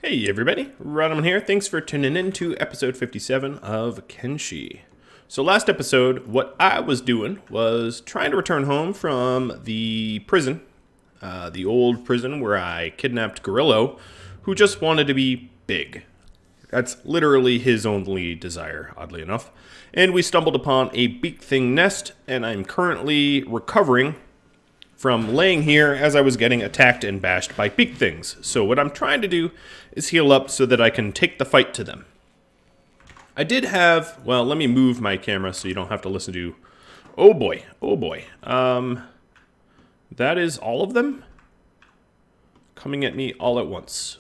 Hey everybody, Rhadamant here. Thanks for tuning in to episode 57 of Kenshi. So last episode, what I was doing was trying to return home from the prison, the old prison where I kidnapped Gorillo, who just wanted to be big. That's literally his only desire, oddly enough. And we stumbled upon a beak thing nest, and I'm currently recovering from laying here as I was getting attacked and bashed by beak things. So what I'm trying to do is heal up so that I can take the fight to them. I did have, well, let me move my camera so you don't have to listen to, oh boy. That is all of them coming at me all at once.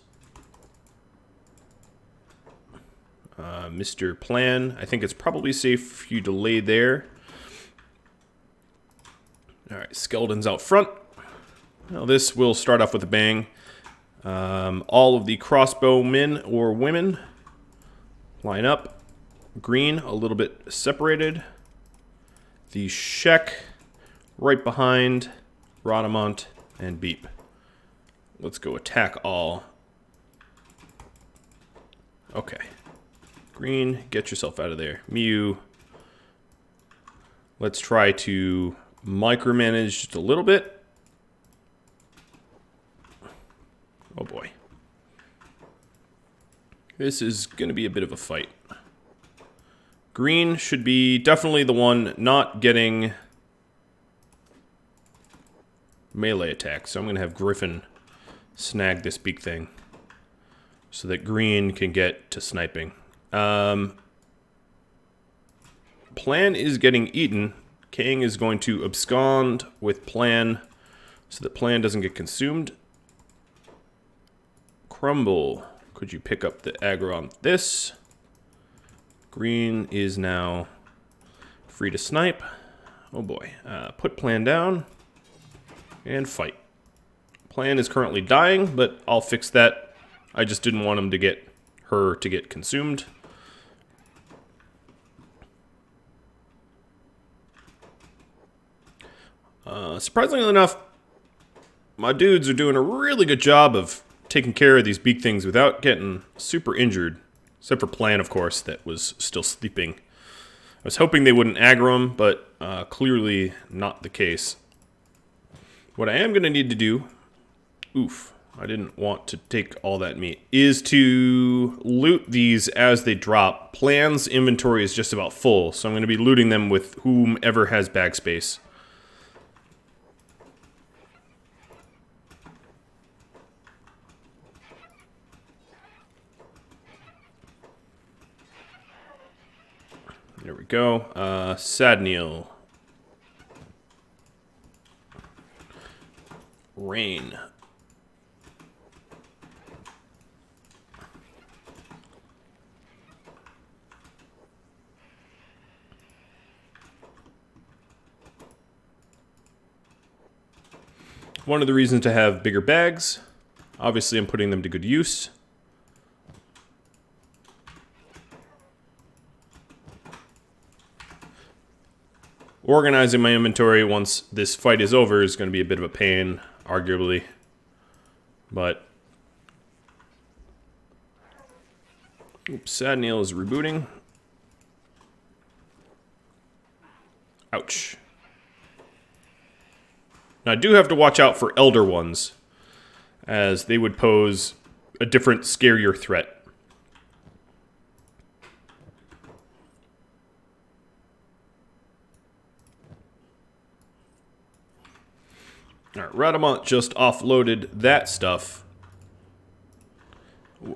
Mr. Plan, I think it's probably safe for you to lay there. Alright, skeletons out front. Now this will start off with a bang. All of the crossbow men or women line up. Green, a little bit separated. The Shek right behind Rhadamant and Beep. Let's go attack all. Okay. Green, get yourself out of there. Mew. Let's try to micromanage just a little bit. Oh boy. This is going to be a bit of a fight. Green should be definitely the one not getting melee attacks. So I'm going to have Griffin snag this beak thing so that Green can get to sniping. Plan is getting eaten. King is going to abscond with Plan so that Plan doesn't get consumed. Crumble, could you pick up the aggro on this? Green is now free to snipe. Oh boy. Put Plan down and fight. Plan is currently dying, but I'll fix that. I just didn't want him to get her to get consumed. Surprisingly enough, my dudes are doing a really good job of taking care of these beak things without getting super injured. Except for Plan, of course, that was still sleeping. I was hoping they wouldn't aggro him, but clearly not the case. What I am going to need to do, I didn't want to take all that meat, is to loot these as they drop. Plan's inventory is just about full, so I'm going to be looting them with whomever has bag space. There we go. Sadneil. Rain. One of the reasons to have bigger bags. Obviously, I'm putting them to good use. Organizing my inventory once this fight is over is going to be a bit of a pain, arguably. But Sadneil is rebooting. Ouch. Now I do have to watch out for elder ones, as they would pose a different, scarier threat. Alright, Rhadamant just offloaded that stuff.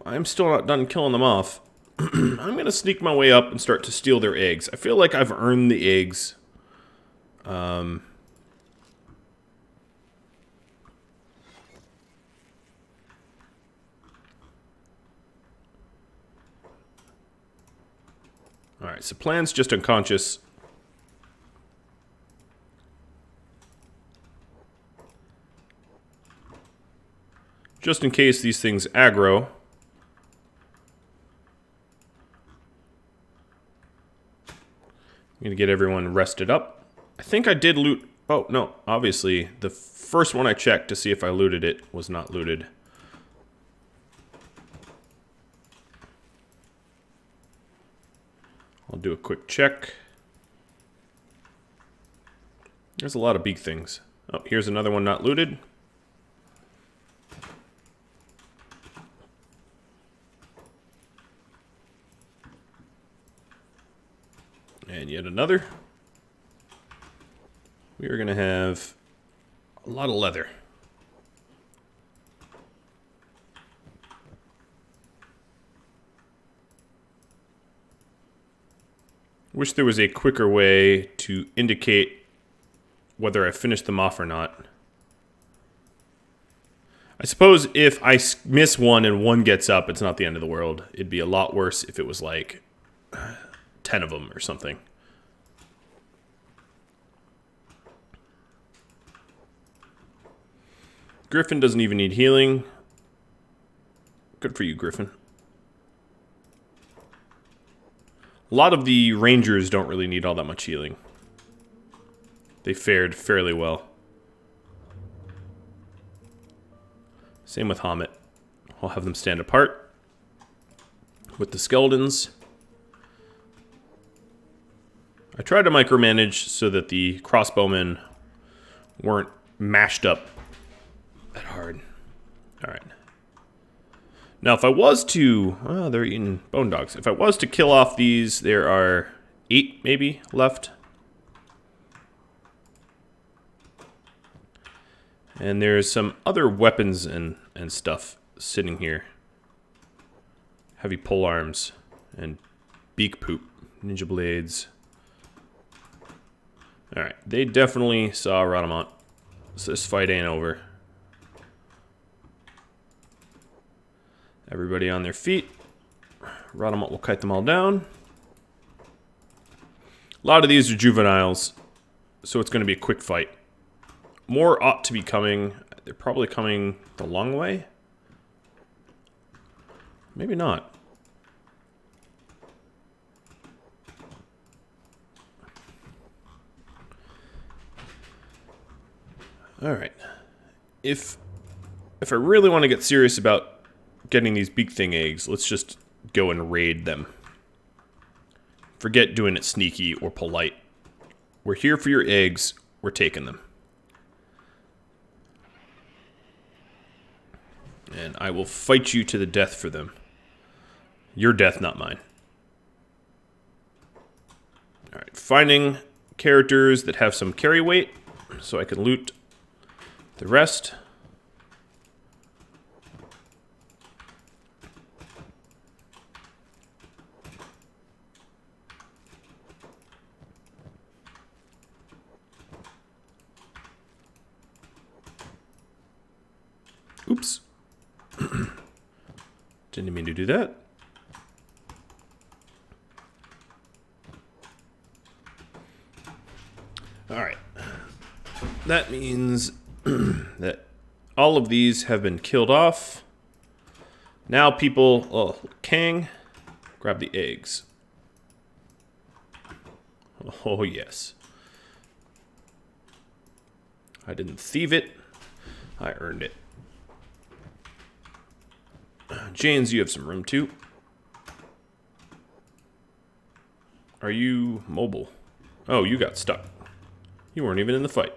I'm still not done killing them off. I'm going to sneak my way up and start to steal their eggs. I feel like I've earned the eggs. Alright, so Plan's just unconscious. Just in case these things aggro. I'm going to get everyone rested up. I think I did loot... Oh, no. Obviously, the first one I checked to see if I looted it was not looted. I'll do a quick check. There's a lot of big things. Oh, here's another one not looted. And yet another. We are going to have a lot of leather. Wish there was a quicker way to indicate whether I finished them off or not. I suppose if I miss one and one gets up, it's not the end of the world. It'd be a lot worse if it was like 10 of them or something. Griffin doesn't even need healing. Good for you, Griffin. A lot of the rangers don't really need all that much healing. They fared fairly well. Same with Hamet. I'll have them stand apart with the skeletons. I tried to micromanage so that the crossbowmen weren't mashed up that hard. Alright. Now if I was to... Oh, they're eating bone dogs. If I was to kill off these, there are 8 maybe left. And there's some other weapons and stuff sitting here. Heavy pole arms and beak poop. Ninja blades. Alright, they definitely saw Rhadamant. So this fight ain't over. Everybody on their feet. Rhadamant will kite them all down. A lot of these are juveniles, so it's going to be a quick fight. More ought to be coming. They're probably coming the long way. Maybe not. Alright. If I really want to get serious about getting these big thing eggs, let's just go and raid them. Forget doing it sneaky or polite. We're here for your eggs. We're taking them. And I will fight you to the death for them. Your death, not mine. Alright, finding characters that have some carry weight so I can loot the rest. Oops. Didn't mean to do that. Alright. That means that all of these have been killed off. Now people... Oh, Kang, grab the eggs. Oh, yes. I didn't thieve it. I earned it. Janes, you have some room too. Are you mobile? Oh, you got stuck. You weren't even in the fight.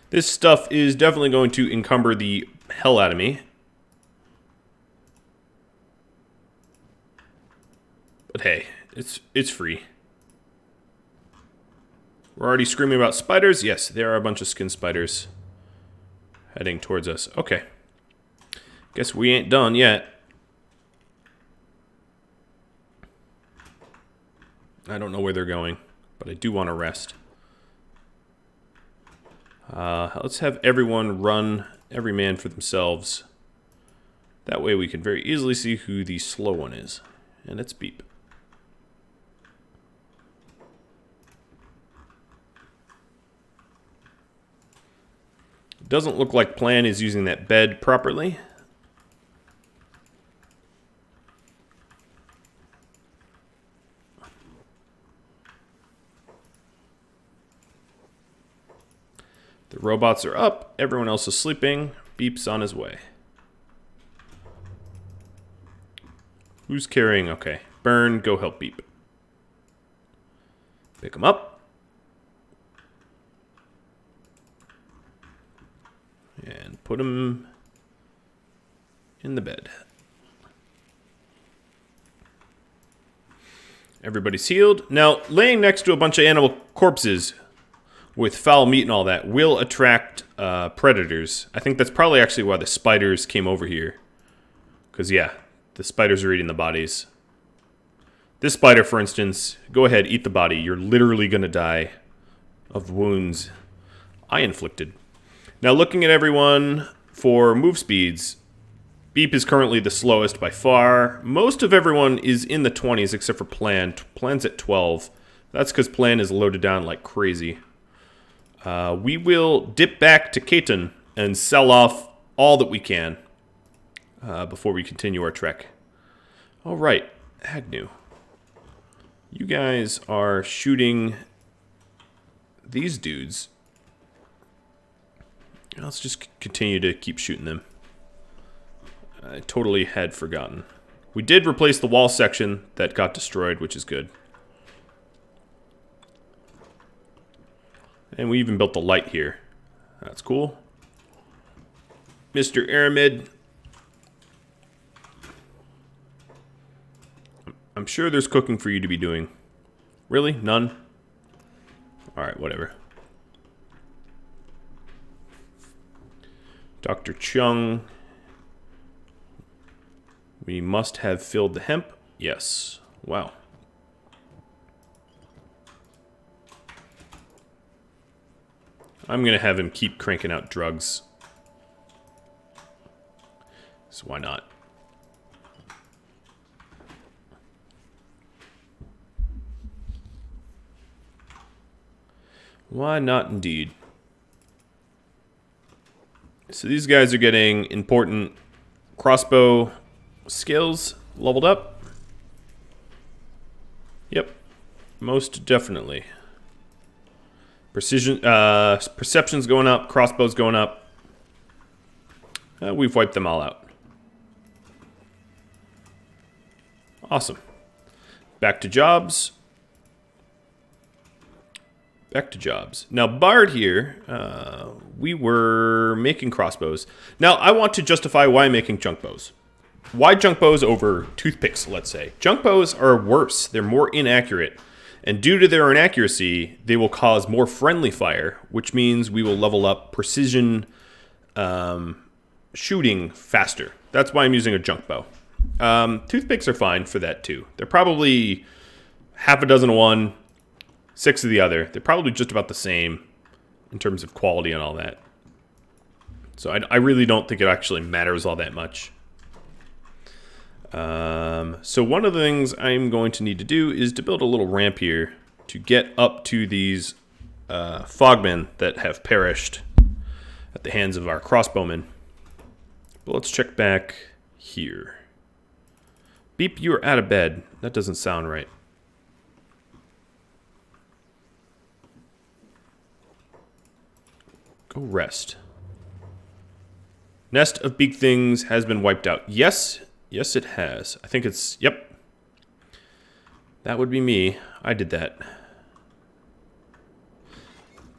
This stuff is definitely going to encumber the hell out of me. But hey, it's free. We're already screaming about spiders. Yes, there are a bunch of skin spiders heading towards us. Okay. Guess we ain't done yet. I don't know where they're going, but I do want to rest. Let's have everyone run, every man for themselves. That way we can very easily see who the slow one is. And it's Beep. Doesn't look like Plan is using that bed properly. robots are up. Everyone else is sleeping. Beep's on his way. Who's carrying? Okay. Burn, go help Beep. Pick him up. And put him in the bed. Everybody's healed. Now, laying next to a bunch of animal corpses with foul meat and all that will attract predators. I think that's probably actually why the spiders came over here. Because, yeah, the spiders are eating the bodies. This spider, for instance, go ahead, eat the body. You're literally going to die of wounds I inflicted. Now, looking at everyone for move speeds, Beep is currently the slowest by far. Most of everyone is in the 20s except for Plan. Plan's at 12. That's because Plan is loaded down like crazy. We will dip back to Keaton and sell off all that we can before we continue our trek. All right, Agnew. You guys are shooting these dudes. Let's just continue to keep shooting them. I totally had forgotten. We did replace the wall section that got destroyed, which is good. And we even built the light here. That's cool. Mr. Aramid. I'm sure there's cooking for you to be doing. Really? None? Alright, whatever. Dr. Chung. We must have filled the hemp. Yes. Wow. I'm going to have him keep cranking out drugs. So why not? Why not indeed? So these guys are getting important crossbow skills leveled up. Yep. Most definitely. Precision, perception's going up, crossbow's going up. We've wiped them all out. Awesome. Back to jobs. Back to jobs. Now, Bard here, we were making crossbows. Now, I want to justify why I'm making junk bows. Why junk bows over toothpicks, let's say? Junk bows are worse. They're more inaccurate. And due to their inaccuracy, they will cause more friendly fire, which means we will level up precision shooting faster. That's why I'm using a junk bow. Toothpicks are fine for that too. They're probably half a dozen of one, 6 of the other. They're probably just about the same in terms of quality and all that. So I really don't think it actually matters all that much. So one of the things I'm going to need to do is to build a little ramp here to get up to these fogmen that have perished at the hands of our crossbowmen. But let's check back here. Beep, you're out of bed. That doesn't sound right. Go rest. Nest of big things has been wiped out. Yes, yes it has. I think it's, yep. That would be me. I did that.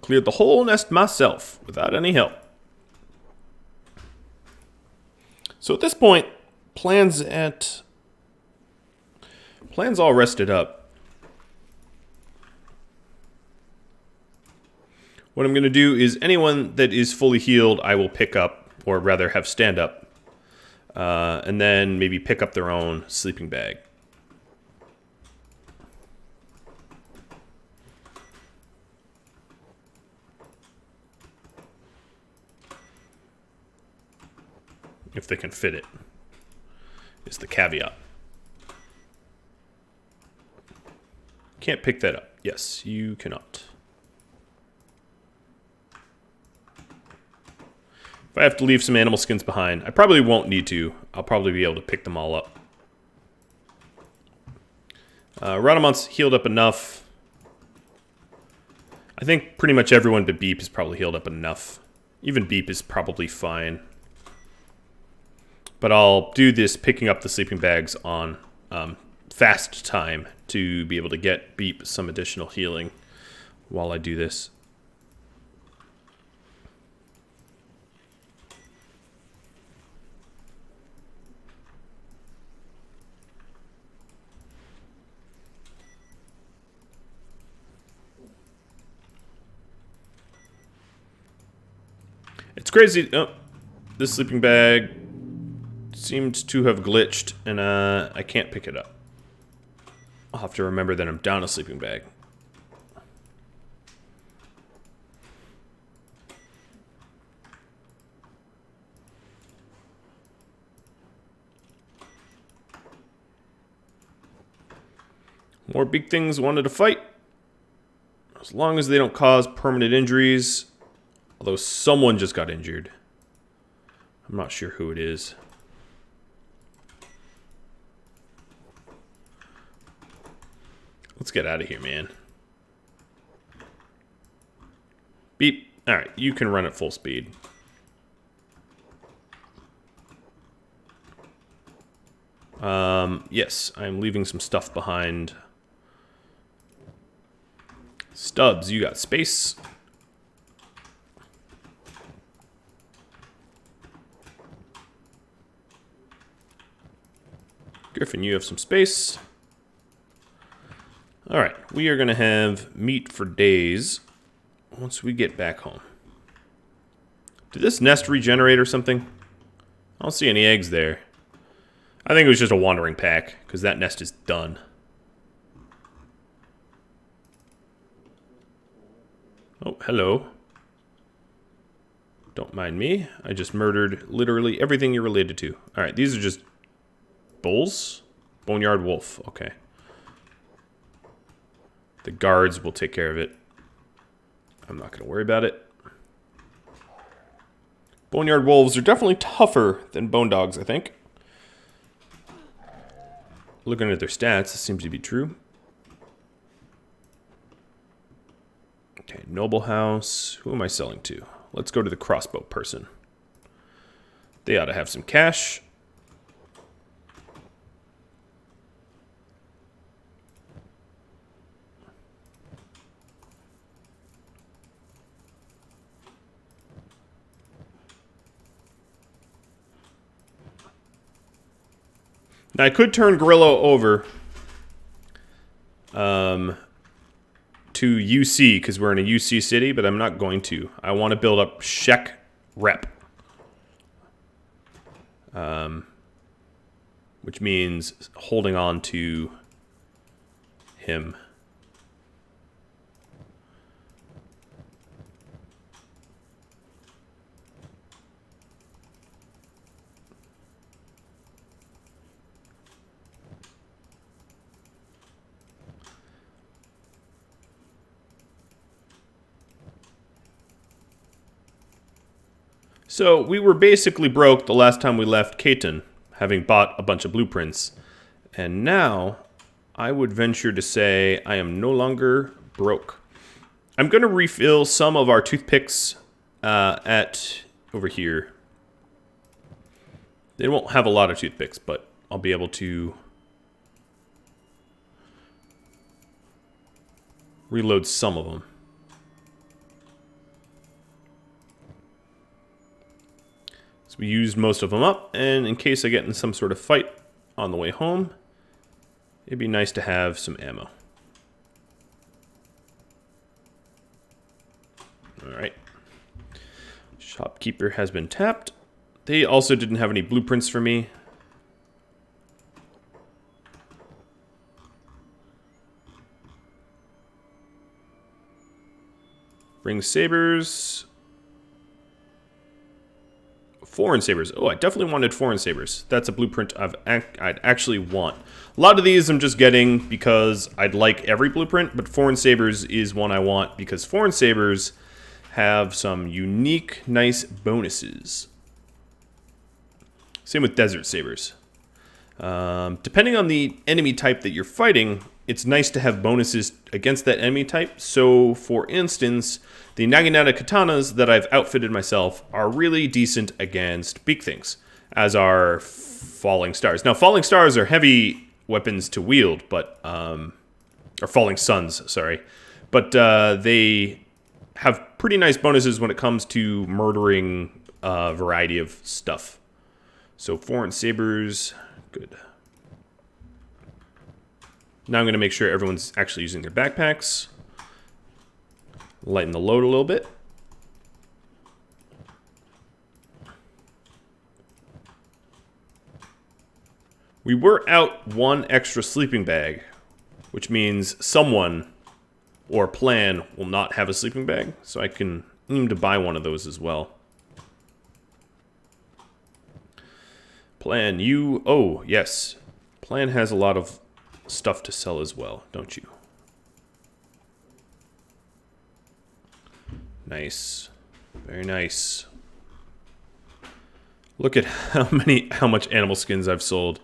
Cleared the whole nest myself without any help. So at this point, Plan's all rested up. What I'm going to do is anyone that is fully healed, I will pick up, or rather have stand up, and then maybe pick up their own sleeping bag. If they can fit it, is the caveat. Can't pick that up. Yes, you cannot. If I have to leave some animal skins behind, I probably won't need to. I'll probably be able to pick them all up. Rhadamant's healed up enough. I think pretty much everyone but Beep is probably healed up enough. Even Beep is probably fine. But I'll do this picking up the sleeping bags on fast time to be able to get Beep some additional healing while I do this. It's crazy. Oh, this sleeping bag seemed to have glitched, and I can't pick it up. I'll have to remember that I'm down a sleeping bag. More big things wanted to fight. As long as they don't cause permanent injuries. Although someone just got injured. I'm not sure who it is. Let's get out of here, man. Beep. Alright, you can run at full speed. Yes, I'm leaving some stuff behind. Stubbs, you got space. Griffin, you have some space. Alright, we are going to have meat for days once we get back home. Did this nest regenerate or something? I don't see any eggs there. I think it was just a wandering pack, because that nest is done. Oh, hello. Don't mind me. I just murdered literally everything you're related to. Alright, these are just bulls? Boneyard wolf, okay. The guards will take care of it. I'm not going to worry about it. Boneyard wolves are definitely tougher than bone dogs, I think. Looking at their stats, this seems to be true. Okay, noble house. Who am I selling to? Let's go to the crossbow person. They ought to have some cash. Now, I could turn Gorillo over to UC, because we're in a UC city, but I'm not going to. I want to build up Shek Rep. Which means holding on to him. So we were basically broke the last time we left Katon, having bought a bunch of blueprints. And now, I would venture to say I am no longer broke. I'm going to refill some of our toothpicks over here. They won't have a lot of toothpicks, but I'll be able to reload some of them. So we used most of them up, and in case I get in some sort of fight on the way home, it'd be nice to have some ammo. Alright. Shopkeeper has been tapped. They also didn't have any blueprints for me. Bring sabers. Foreign sabers. Oh, I definitely wanted foreign sabers. That's a blueprint I'd actually want. A lot of these I'm just getting because I'd like every blueprint, but foreign sabers is one I want because foreign sabers have some unique, nice bonuses. Same with desert sabers. Depending on the enemy type that you're fighting, it's nice to have bonuses against that enemy type. So, for instance, the Naginata katanas that I've outfitted myself are really decent against big things, as are falling stars. Now, falling stars are heavy weapons to wield, but or falling suns, sorry, but they have pretty nice bonuses when it comes to murdering a variety of stuff. So, foreign sabers, good. Now I'm going to make sure everyone's actually using their backpacks. Lighten the load a little bit. We were out one extra sleeping bag, which means someone or plan will not have a sleeping bag, so I can aim to buy one of those as well. Plan, you... Oh, yes. Plan has a lot of stuff to sell as well, don't you? Nice. Very nice. Look at how much animal skins I've sold.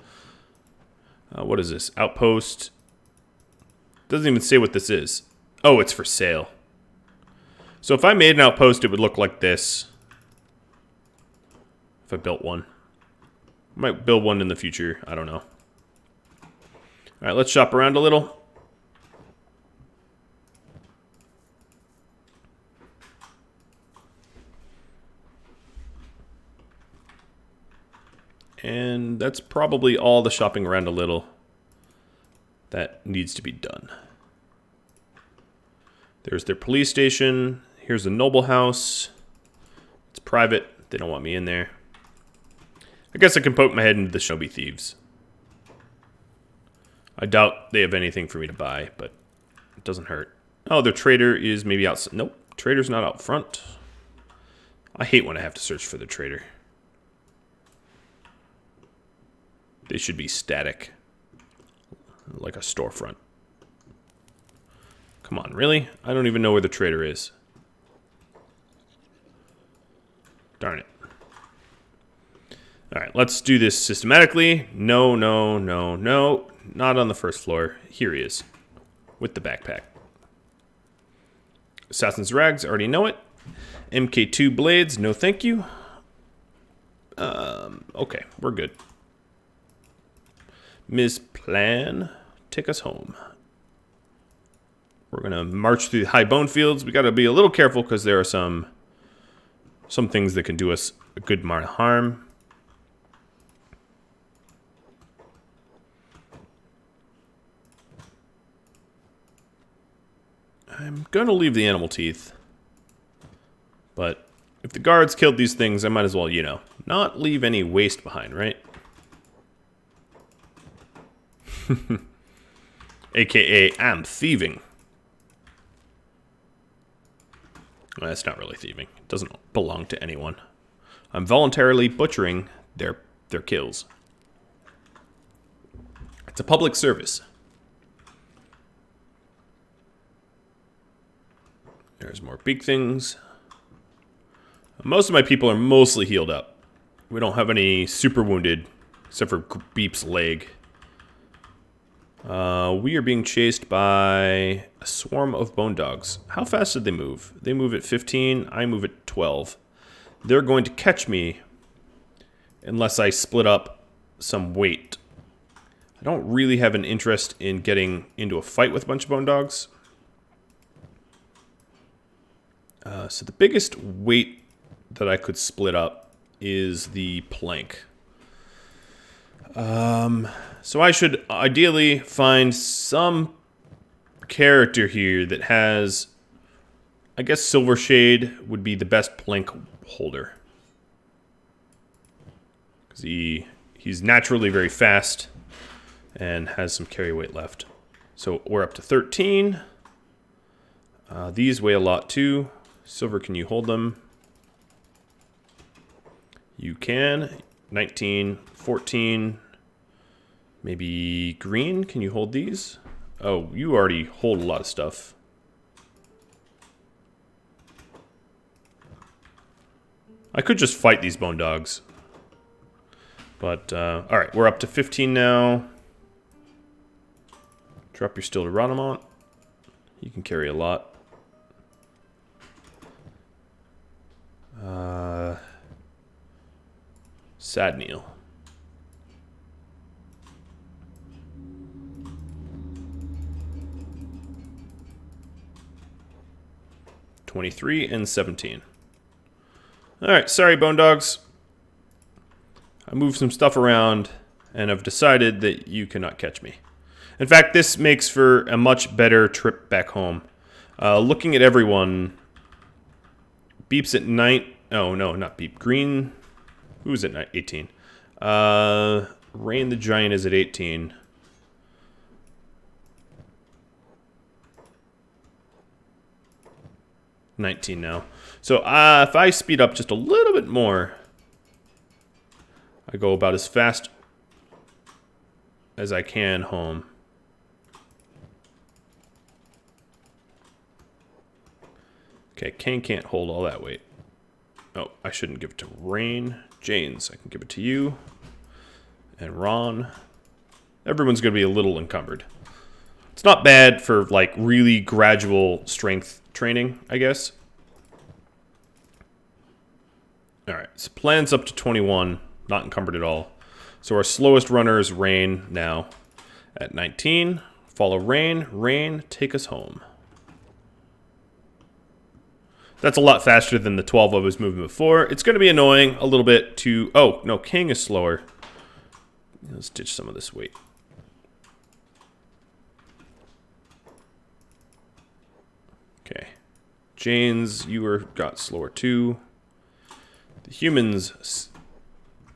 What is this? Outpost. Doesn't even say what this is. Oh, it's for sale. So if I made an outpost, it would look like this. If I built one. I might build one in the future. I don't know. All right, let's shop around a little. And that's probably all the shopping around a little that needs to be done. There's their police station. Here's the noble house. It's private. They don't want me in there. I guess I can poke my head into the shinobi thieves. I doubt they have anything for me to buy, but it doesn't hurt. Oh, their trader is maybe outside. Nope, trader's not out front. I hate when I have to search for the trader. They should be static, like a storefront. Come on, really? I don't even know where the trader is. Darn it. All right, let's do this systematically. No, no, no, no. Not on the first floor. Here he is, with the backpack. Assassin's Rags, already know it. MK2 Blades, no thank you. Okay, we're good. Ms. Plan, take us home. We're gonna march through the high bone fields. We gotta be a little careful because there are some things that can do us a good amount of harm. I'm gonna leave the animal teeth. But if the guards killed these things, I might as well, you know, not leave any waste behind, right? AKA, I'm thieving. Well, that's not really thieving. It doesn't belong to anyone. I'm voluntarily butchering their kills. It's a public service. There's more big things. Most of my people are mostly healed up. We don't have any super wounded, except for Beep's leg. We are being chased by a swarm of bone dogs. How fast did they move? They move at 15, I move at 12. They're going to catch me unless I split up some weight. I don't really have an interest in getting into a fight with a bunch of bone dogs. So the biggest weight that I could split up is the plank. So I should ideally find some character here that has, I guess Silver Shade would be the best plank holder. Because he's naturally very fast and has some carry weight left. So we're up to 13. These weigh a lot too. Silver, can you hold them? You can. 19, 14. Maybe green, can you hold these? Oh, you already hold a lot of stuff. I could just fight these bone dogs. But, alright, we're up to 15 now. Drop your still to Rhadamant. You can carry a lot. Sad Neil. $23 and $17. Alright, sorry, Bone Dogs. I moved some stuff around, and I've decided that you cannot catch me. In fact, this makes for a much better trip back home. Looking at everyone, Beep's at 9. Oh, no, not Beep. Green. Who's at 18? Rain the Giant is at 18. $19 now. So if I speed up just a little bit more, I go about as fast as I can home. Okay, Kane can't hold all that weight. Oh, I shouldn't give it to Rain. Janes, I can give it to you. And Ron. Everyone's going to be a little encumbered. It's not bad for, like, really gradual strength training, I guess. Alright, so plan's up to 21. Not encumbered at all. So our slowest runner is Rain now at 19. Follow Rain. Rain, take us home. That's a lot faster than the 12 I was moving before. It's going to be annoying a little bit to... Oh, no, King is slower. Let's ditch some of this weight. Okay. Janes, you got slower too. The humans,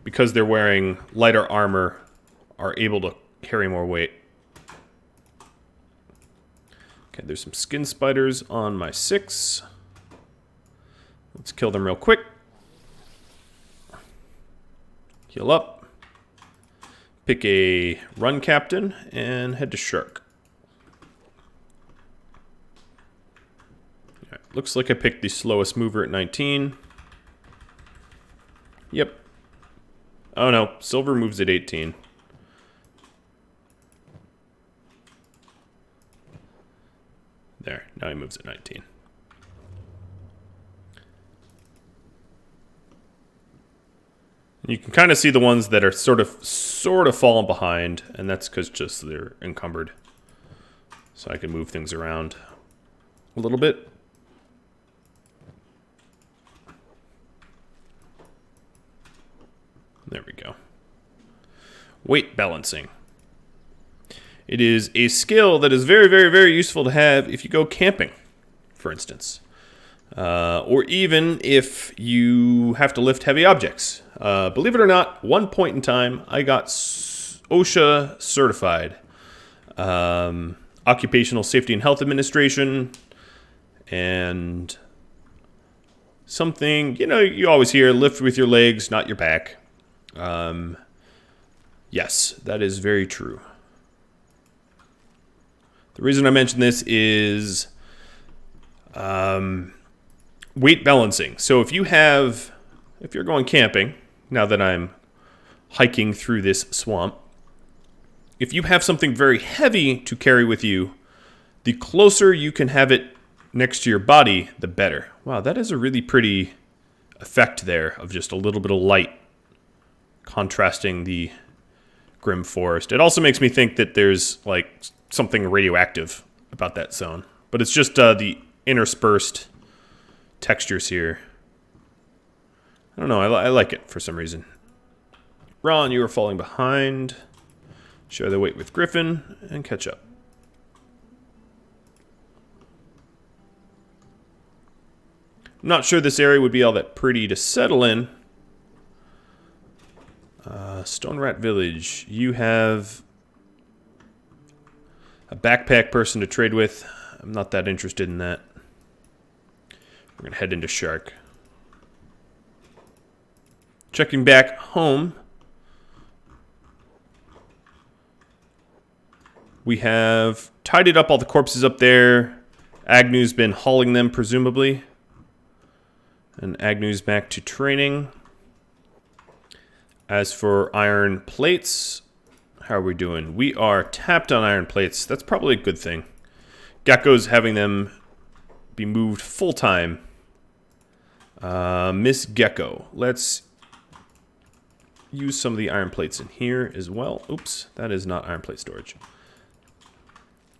because they're wearing lighter armor, are able to carry more weight. Okay, there's some skin spiders on my 6. Let's kill them real quick. Heal up. Pick a run captain and head to Shark. Right, looks like I picked the slowest mover at 19. Yep. Oh no, Silver moves at 18. There, now he moves at 19. You can kind of see the ones that are sort of falling behind, and that's because just they're encumbered. So I can move things around a little bit. There we go. Weight balancing. It is a skill that is very, very, very useful to have if you go camping, for instance. Or even if you have to lift heavy objects. Believe it or not, one point in time, I got OSHA certified. Occupational Safety and Health Administration. And something, you know, you always hear, lift with your legs, not your back. Yes, that is very true. The reason I mention this is weight balancing. So if you're going camping, now that I'm hiking through this swamp, if you have something very heavy to carry with you, the closer you can have it next to your body, the better. Wow, that is a really pretty effect there of just a little bit of light contrasting the grim forest. It also makes me think that there's like something radioactive about that zone, but it's just the interspersed textures here. I don't know, I like it for some reason. Ron, you are falling behind. Share the weight with Griffin and catch up. I'm not sure this area would be all that pretty to settle in. Stone Rat Village. You have a backpack person to trade with. I'm not that interested in that. We're going to head into Shark. Checking back home. We have tidied up all the corpses up there. Agnew's been hauling them, presumably. And Agnew's back to training. As for iron plates, How are we doing? We are tapped on iron plates. That's probably a good thing. Gecko's having them be moved full-time. Miss Gecko. Let's use some of the iron plates in here as well. Oops, that is not iron plate storage.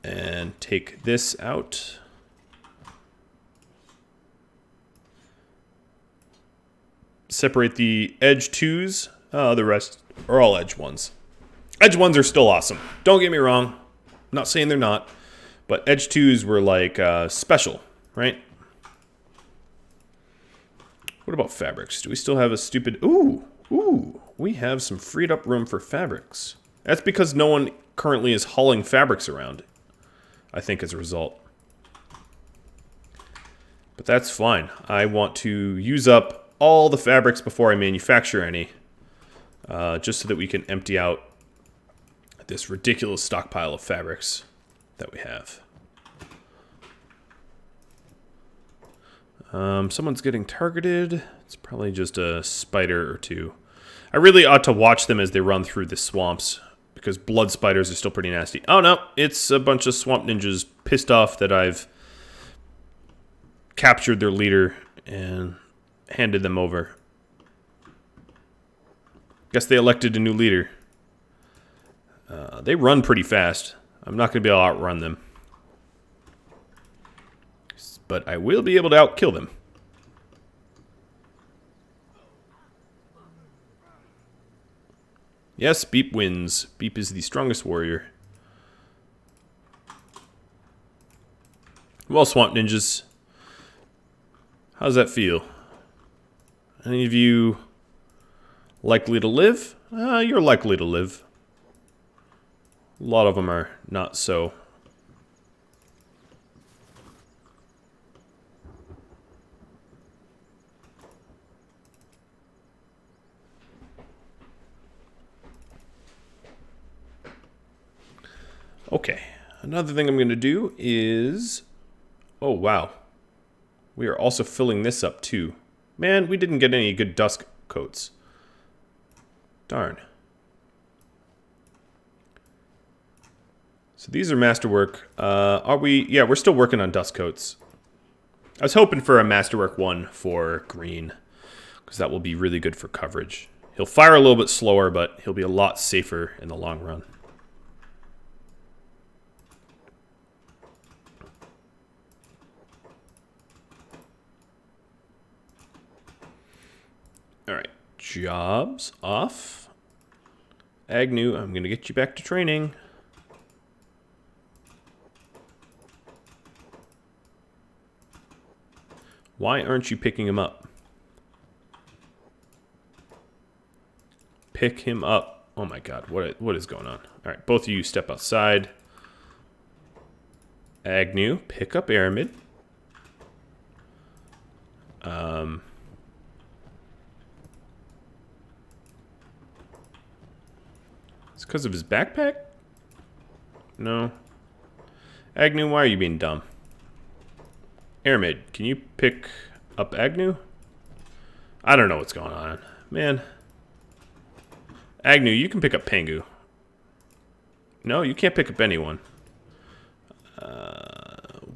And take this out. Separate the edge 2s. The rest are all edge 1s. Edge 1s are still awesome. Don't get me wrong. I'm not saying they're not. But edge 2s were like special, right? What about fabrics? Do we still have a stupid... Ooh, we have some freed up room for fabrics. That's because no one currently is hauling fabrics around, I think, as a result. But that's fine. I want to use up all the fabrics before I manufacture any, just so that we can empty out this ridiculous stockpile of fabrics that we have. Someone's getting targeted. It's probably just a spider or two. I really ought to watch them as they run through the swamps, because blood spiders are still pretty nasty. Oh no, it's a bunch of swamp ninjas pissed off that I've captured their leader and handed them over. Guess they elected a new leader. They run pretty fast. I'm not going to be able to outrun them. But I will be able to outkill them. Yes, Beep wins. Beep is the strongest warrior. Well, swamp ninjas, how's that feel? Any of you likely to live? You're likely to live. A lot of them are not so. Okay, another thing I'm going to do is... Oh, wow. We are also filling this up, too. Man, we didn't get any good dust coats. Darn. So these are masterwork. Are we... Yeah, we're still working on dust coats. I was hoping for a masterwork 1 for green, because that will be really good for coverage. He'll fire a little bit slower, but he'll be a lot safer in the long run. Alright, jobs off. Agnew, I'm going to get you back to training. Why aren't you picking him up? Pick him up. Oh my god, what is going on? Alright, both of you step outside. Agnew, pick up Aramid. It's because of his backpack? No. Agnew, why are you being dumb? Aramid, can you pick up Agnew? I don't know what's going on. Man. Agnew, you can pick up Pengu. No, you can't pick up anyone.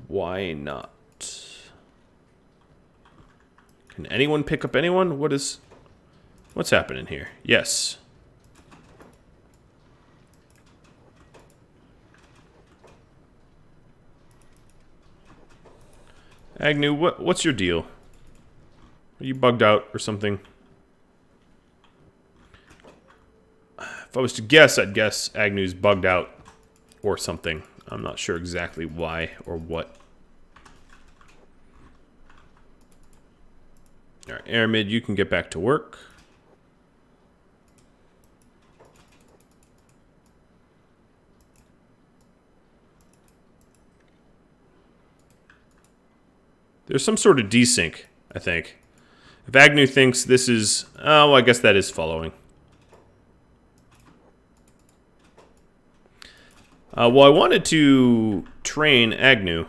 Why not? Can anyone pick up anyone? What's happening here? Yes. Agnew, what's your deal? Are you bugged out or something? If I was to guess, I'd guess Agnew's bugged out or something. I'm not sure exactly why or what. Alright, Aramid, you can get back to work. There's some sort of desync, I think. If Agnew thinks this is... Oh, well, I guess that is following. Well, I wanted to train Agnew.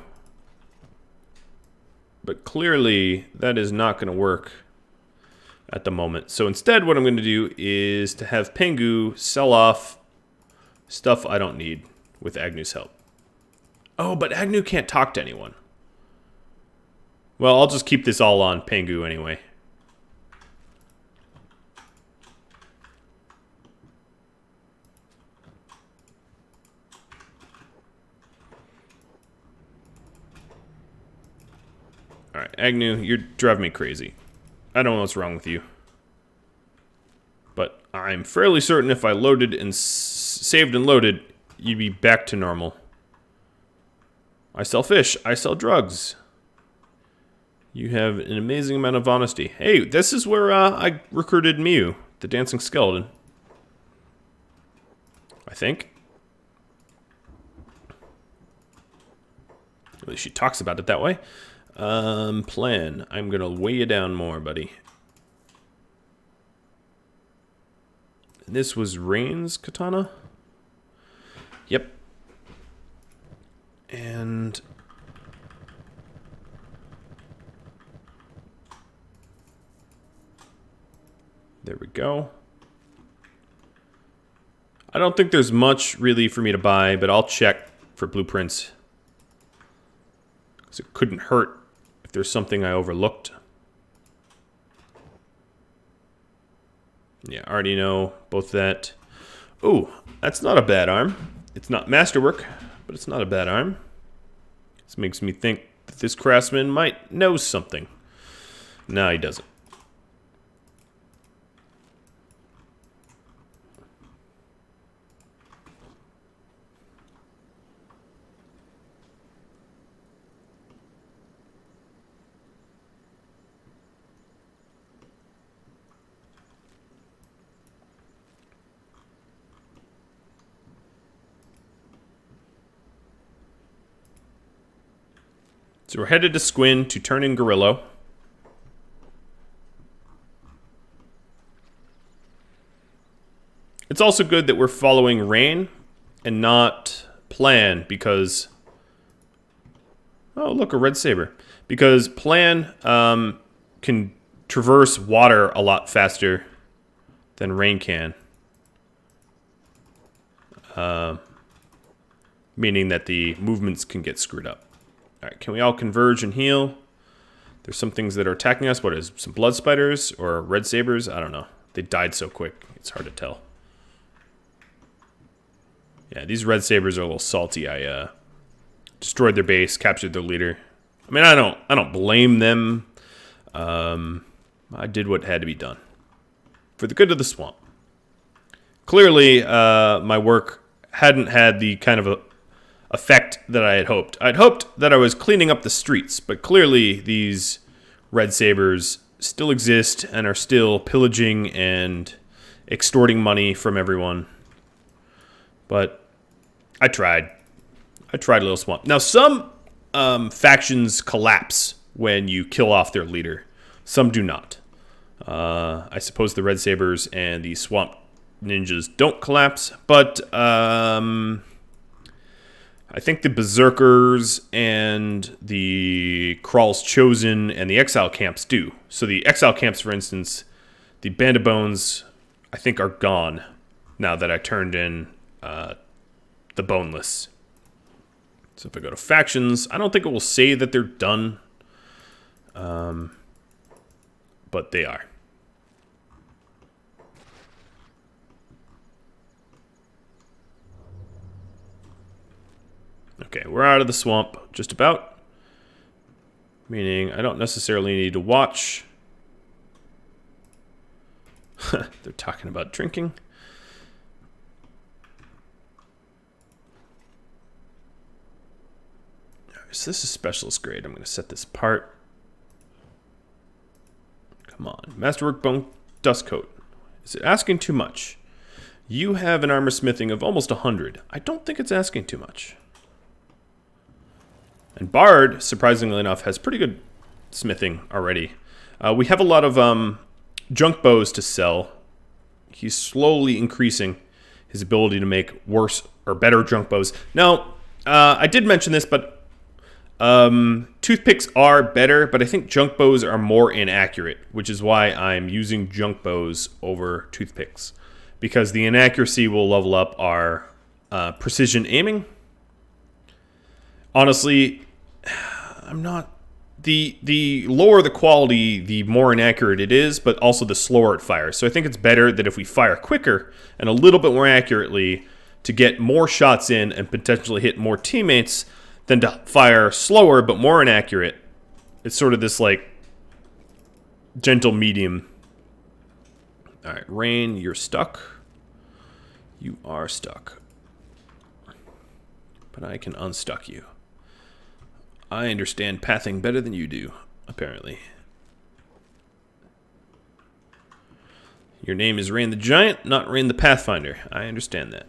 But clearly, that is not going to work at the moment. So instead, what I'm going to do is to have Pengu sell off Stuff I don't need with Agnew's help. Oh, but Agnew can't talk to anyone. Well, I'll just keep this all on Pengu anyway. Alright, Agnew, you're driving me crazy. I don't know what's wrong with you. But I'm fairly certain if I loaded and saved and loaded, you'd be back to normal. I sell fish. I sell drugs. You have an amazing amount of honesty. Hey, this is where I recruited Mew, the dancing skeleton. I think. At least she talks about it that way. Plan. I'm gonna weigh you down more, buddy. This was Rain's katana? Yep. And... there we go. I don't think there's much really for me to buy, but I'll check for blueprints. Because it couldn't hurt if there's something I overlooked. Yeah, I already know both that. Ooh, that's not a bad arm. It's not masterwork, but it's not a bad arm. This makes me think that this craftsman might know something. No, he doesn't. So we're headed to Squin to turn in Gorillo. It's also good that we're following Rain and not Plan because... oh, look, a red saber. Because Plan can traverse water a lot faster than Rain can. Meaning that the movements can get screwed up. Alright, can we all converge and heal? There's some things that are attacking us. What is some blood spiders or red sabers? I don't know. They died so quick. It's hard to tell. Yeah, these red sabers are a little salty. I destroyed their base, captured their leader. I mean, I don't blame them. I did what had to be done for the good of the swamp. Clearly, my work hadn't had the kind of effect that I had hoped. I'd hoped that I was cleaning up the streets, but clearly these red sabers still exist and are still pillaging and extorting money from everyone. But I tried. Little Swamp. Now, some factions collapse when you kill off their leader. Some do not. I suppose the red sabers and the swamp ninjas don't collapse, but I think the Berserkers and the Krall's Chosen and the Exile camps do. So the Exile camps, for instance, the Band of Bones, I think are gone now that I turned in the Boneless. So if I go to Factions, I don't think it will say that they're done. But they are. Okay, we're out of the swamp, just about. Meaning I don't necessarily need to watch. They're talking about drinking. So this is specialist grade. I'm going to set this apart. Come on. Masterwork Bone Dust Coat. Is it asking too much? You have an armor smithing of almost 100. I don't think it's asking too much. And Bard, surprisingly enough, has pretty good smithing already. We have a lot of junk bows to sell. He's slowly increasing his ability to make worse or better junk bows. Now, I did mention this, but toothpicks are better, but I think junk bows are more inaccurate, which is why I'm using junk bows over toothpicks. Because the inaccuracy will level up our precision aiming. Honestly, I'm not... The lower the quality, the more inaccurate it is, but also the slower it fires. So I think it's better that if we fire quicker and a little bit more accurately to get more shots in and potentially hit more teammates than to fire slower but more inaccurate. It's sort of this, like, gentle medium. Alright, Rain, you're stuck. You are stuck. But I can unstuck you. I understand pathing better than you do, apparently. Your name is Rain the Giant, not Rain the Pathfinder. I understand that.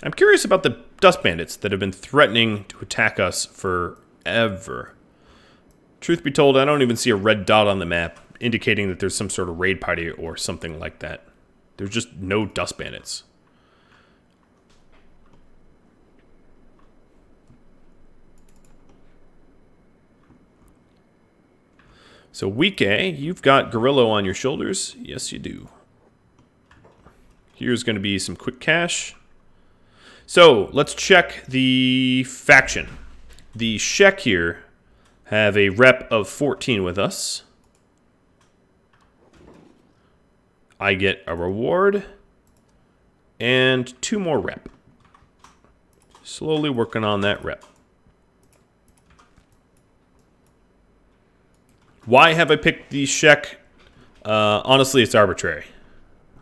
I'm curious about the dust bandits that have been threatening to attack us forever. Truth be told, I don't even see a red dot on the map indicating that there's some sort of raid party or something like that. There's just no dust bandits. So week A, you've got Gorillo on your shoulders. Yes, you do. Here's going to be some quick cash. So let's check the faction. The Shek here have a rep of 14 with us. I get a reward and 2 more rep. Slowly working on that rep. Why have I picked the Shek? Honestly, it's arbitrary.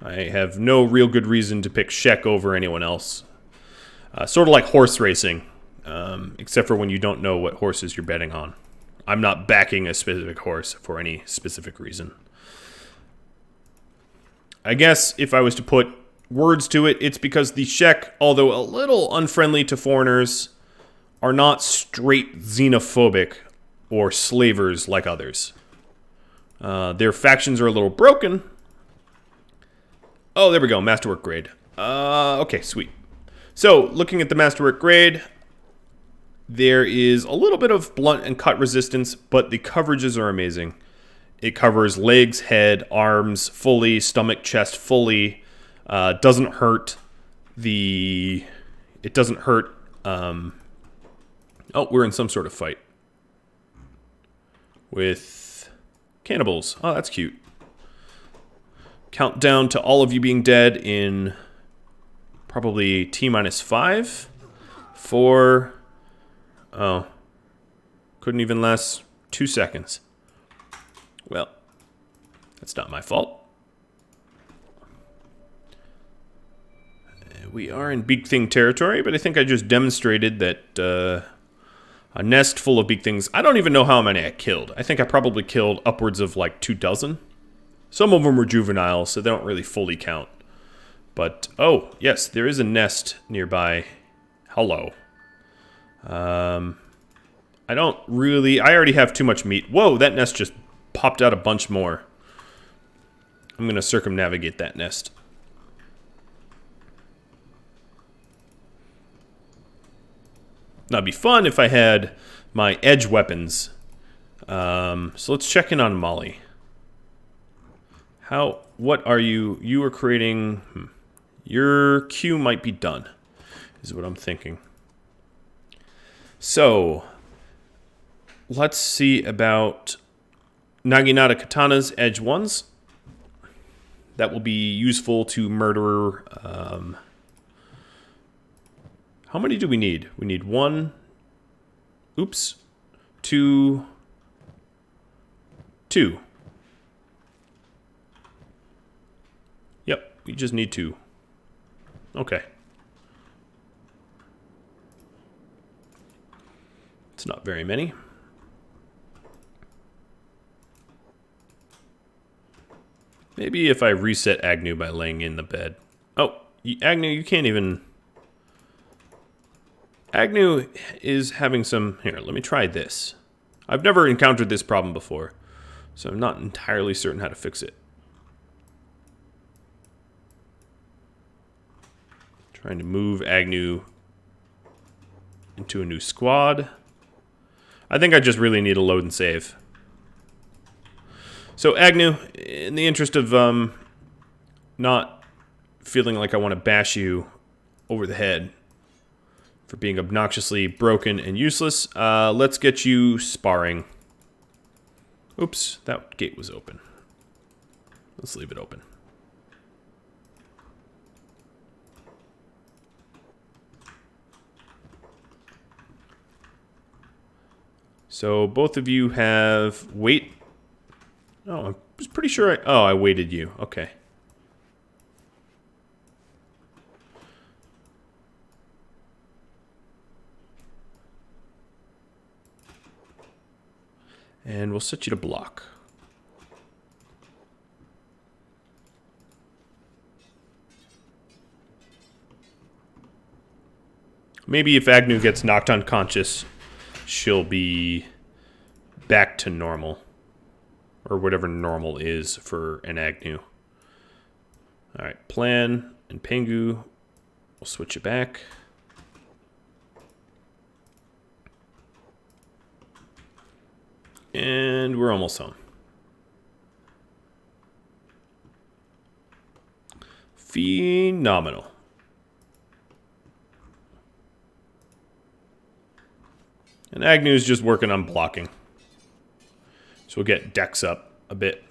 I have no real good reason to pick Shek over anyone else. Sort of like horse racing, except for when you don't know what horses you're betting on. I'm not backing a specific horse for any specific reason. I guess if I was to put words to it, it's because the Shek, although a little unfriendly to foreigners, are not straight xenophobic or slavers like others. Their factions are a little broken. Oh, there we go, Masterwork grade. Okay, sweet. So, looking at the Masterwork grade, there is a little bit of blunt and cut resistance, but the coverages are amazing. It covers legs, head, arms fully, stomach, chest fully. Doesn't hurt the... It doesn't hurt... Oh, we're in some sort of fight. With cannibals. Oh, that's cute. Countdown to all of you being dead in probably T-5. 4... Oh. Couldn't even last 2 seconds. Well, that's not my fault. We are in Big Thing territory, but I think I just demonstrated that a nest full of big things. I don't even know how many I killed. I think I probably killed upwards of like 24. Some of them were juvenile, so they don't really fully count. But, oh, yes, there is a nest nearby. Hello. I don't really... I already have too much meat. Whoa, that nest just popped out a bunch more. I'm going to circumnavigate that nest. Now, it'd be fun if I had my edge weapons. So let's check in on Molly. What are you? You are creating... Your queue might be done, is what I'm thinking. So, let's see about Naginata Katana's edge ones. That will be useful to murder... how many do we need? We need 1... Oops. 2... 2. Yep, we just need 2. Okay. It's not very many. Maybe if I reset Agnew by laying in the bed. Oh, Agnew, you can't even... Agnew is having some... Here, let me try this. I've never encountered this problem before, so I'm not entirely certain how to fix it. Trying to move Agnew into a new squad. I think I just really need a load and save. So Agnew, in the interest of not feeling like I want to bash you over the head for being obnoxiously broken and useless. Let's get you sparring. Oops, that gate was open. Let's leave it open. So both of you have weight. Oh, I was pretty sure I weighted you. Okay. And we'll set you to block. Maybe if Agnew gets knocked unconscious, she'll be back to normal. Or whatever normal is for an Agnew. Alright, Plan and Pengu. We'll switch it back. And we're almost home. Phenomenal. And Agnew's just working on blocking. So we'll get Dex up a bit.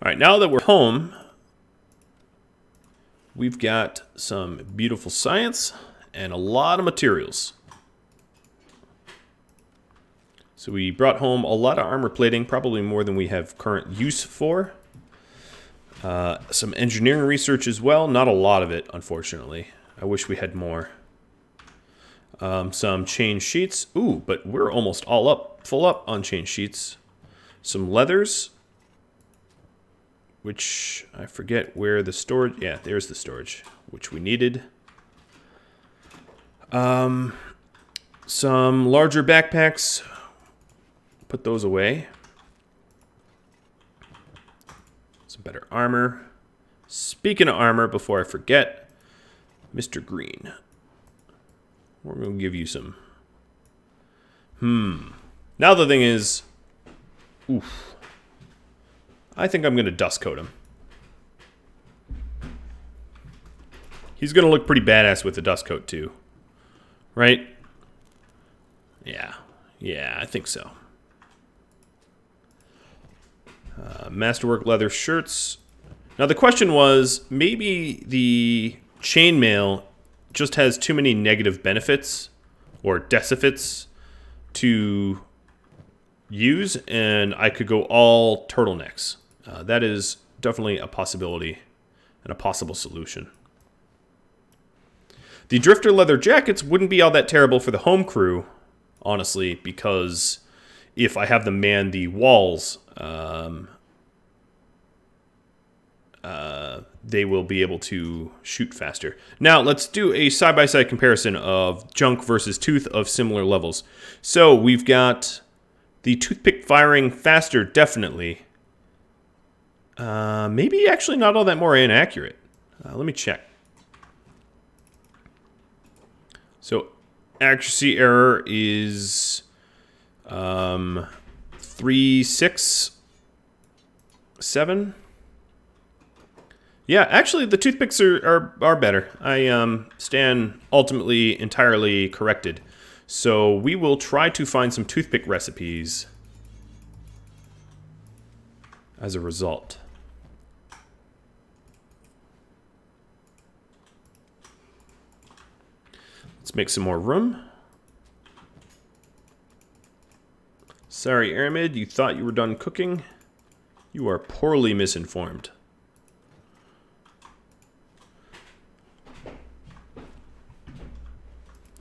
Alright, now that we're home, we've got some beautiful science and a lot of materials. So we brought home a lot of armor plating, probably more than we have current use for. Some engineering research as well. Not a lot of it, unfortunately. I wish we had more. Some chain sheets. Ooh, but we're almost all up, full up on chain sheets. Some leathers, which I forget where the storage. Yeah, there's the storage, which we needed. Some larger backpacks. Put those away. Some better armor. Speaking of armor, before I forget, Mr. Green. We're going to give you some. Now the thing is, oof. I think I'm going to dust coat him. He's going to look pretty badass with the dust coat too. Right? Yeah. Yeah, I think so. Masterwork leather shirts. Now the question was, maybe the chainmail just has too many negative benefits or decifits to use, and I could go all turtlenecks. That is definitely a possibility and a possible solution. The drifter leather jackets wouldn't be all that terrible for the home crew, honestly, because if I have them man the walls, they will be able to shoot faster. Now, let's do a side-by-side comparison of junk versus tooth of similar levels. So, we've got the toothpick firing faster, definitely. Maybe actually not all that more inaccurate. Let me check. So, accuracy error is 367. Yeah, actually, the toothpicks are better. I stand ultimately entirely corrected. So we will try to find some toothpick recipes as a result. Let's make some more room. Sorry, Aramid, you thought you were done cooking? You are poorly misinformed.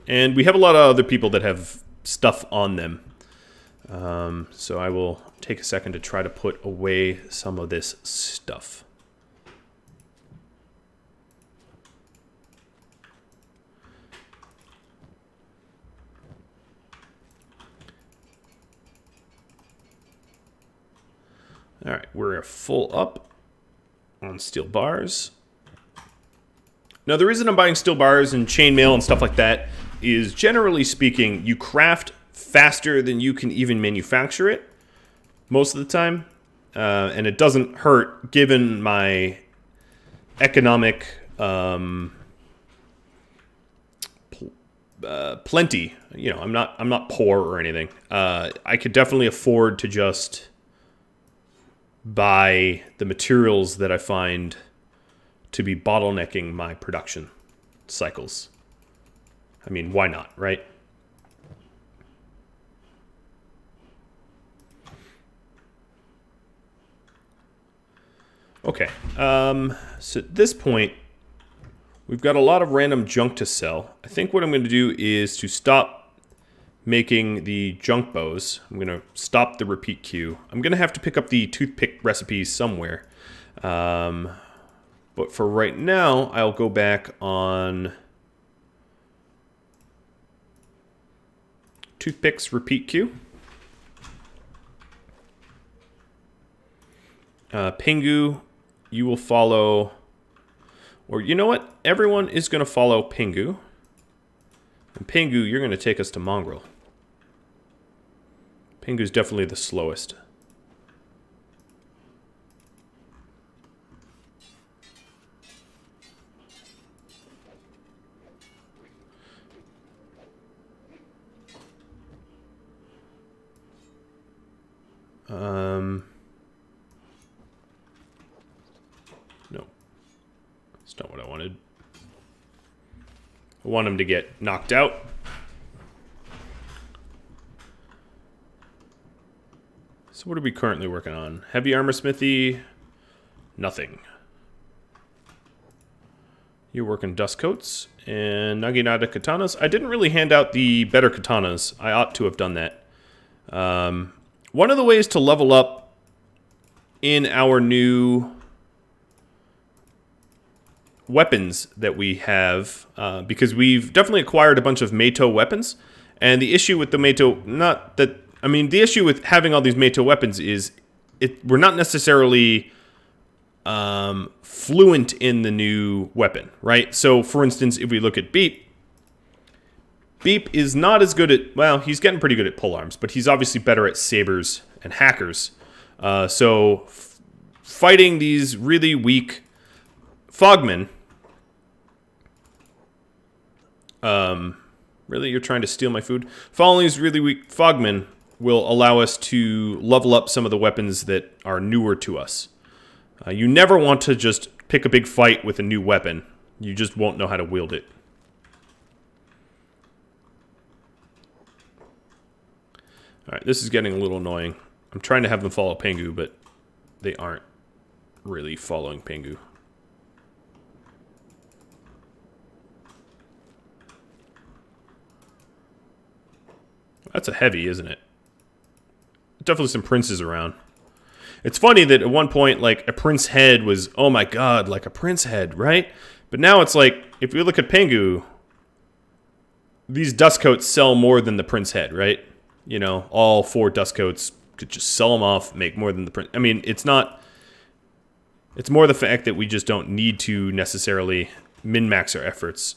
And we have a lot of other people that have stuff on them. So I will take a second to try to put away some of this stuff. All right, we're full up on steel bars. Now, the reason I'm buying steel bars and chainmail and stuff like that is, generally speaking, you craft faster than you can even manufacture it most of the time. And it doesn't hurt, given my economic plenty. You know, I'm not poor or anything. I could definitely afford to just buy the materials that I find to be bottlenecking my production cycles. I mean, why not, right? Okay, so at this point, we've got a lot of random junk to sell. I think what I'm going to do is to stop making the junk bows. I'm going to stop the repeat queue. I'm going to have to pick up the toothpick recipes somewhere. But for right now, I'll go back on toothpicks repeat queue. Pingu, you will follow, or you know what? Everyone is going to follow Pingu. And Pingu, you're going to take us to Mongrel. Pingu's definitely the slowest. No. That's not what I wanted. I want him to get knocked out. So what are we currently working on? Heavy armor smithy. Nothing. You're working dust coats and naginata katanas. I didn't really hand out the better katanas. I ought to have done that. One of the ways to level up in our new weapons that we have, because we've definitely acquired a bunch of Meito weapons, and the issue with the Meito, the issue with having all these Meito weapons is we're not necessarily fluent in the new weapon, right? So, for instance, if we look at Beep is not as good at, well, he's getting pretty good at polearms, but he's obviously better at sabers and hackers. So fighting these really weak fogmen, really, you're trying to steal my food? Following these really weak fogmen will allow us to level up some of the weapons that are newer to us. You never want to just pick a big fight with a new weapon. You just won't know how to wield it. Alright, this is getting a little annoying. I'm trying to have them follow Pingu, but they aren't really following Pingu. That's a heavy, isn't it? Definitely some princes around. It's funny that at one point, like, a prince head was, oh my god, like a prince head, right? But now it's like, if you look at Pingu, these dust coats sell more than the prince head, right? You know, all 4 dust coats could just sell them off, make more than the prince. I mean, it's not. It's more the fact that we just don't need to necessarily min-max our efforts.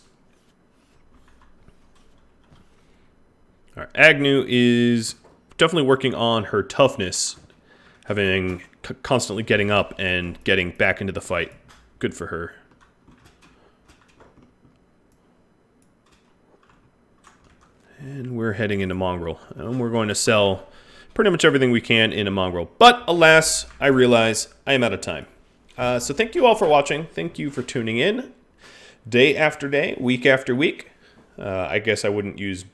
All right, Agnew is definitely working on her toughness, having constantly getting up and getting back into the fight. Good for her. And we're heading into Mongrel. And we're going to sell pretty much everything we can in a Mongrel. But alas, I realize I am out of time. So thank you all for watching. Thank you for tuning in. Day after day, week after week. I guess I wouldn't use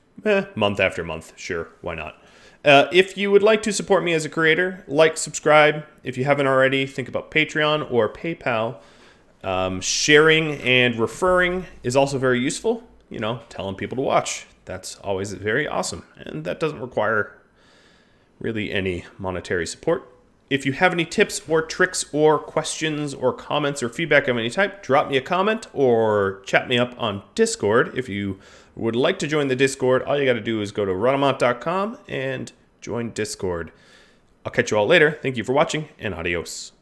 month after month. Sure, why not? If you would like to support me as a creator, like, subscribe. If you haven't already, think about Patreon or PayPal. Sharing and referring is also very useful. You know, telling people to watch. That's always very awesome, and that doesn't require really any monetary support. If you have any tips or tricks or questions or comments or feedback of any type, drop me a comment or chat me up on Discord. If you would like to join the Discord, all you got to do is go to Rhadamant.com and join Discord. I'll catch you all later. Thank you for watching, and adios.